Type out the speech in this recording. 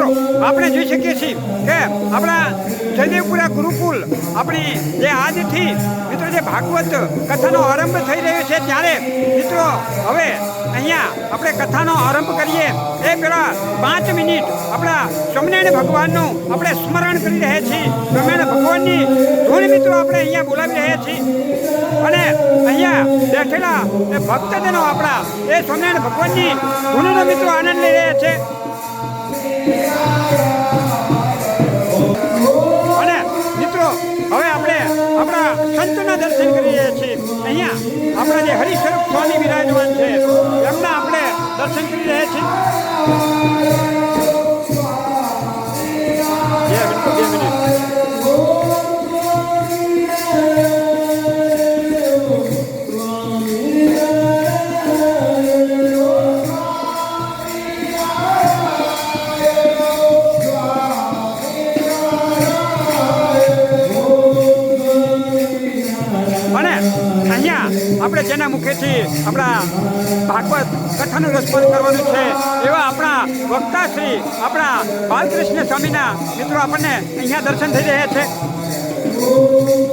મિત્રો આપણે જોઈ શકીએ છીએ કે આપણા જયદેવપુરા ગુરુકુલ આપણી જે આજથી મિત્રો જે ભાગવત કથાનો આરંભ થઈ રહ્યો છે ત્યારે મિત્રો હવે અહીંયા આપણે કથાનો આરંભ કરીએ એ પહેલાં 5 મિનિટ આપણા સ્વામિનારાયણ ભગવાનનું આપણે સ્મરણ કરી રહ્યા છીએ. સ્વામિનારાયણ ભગવાનની ધૂન મિત્રો આપણે અહીંયા બોલાવી રહ્યા છીએ અને અહીંયા બેઠેલા એ ભક્તજનો આપણા એ સ્વામિનારાયણ ભગવાનની ધૂનનો મિત્રો આનંદ લઈ રહ્યા છે. અને મિત્રો હવે આપણે આપણા સંતના દર્શન કરી રહ્યા છીએ. અહીંયા આપણા જે હરિસ્વરૂપ સ્વામી વિરાજમાન છે એમના આપણે દર્શન કરી રહ્યા છીએ. 2 મિનિટ આપણે જેના મુખેથી આપણા ભાગવત કથાનું રસપાન કરવાનું છે એવા આપણા વક્તા શ્રી આપણા બાલકૃષ્ણ સ્વામીના મિત્રો આપણને અહીંયા દર્શન થઈ રહ્યા છે. Oh,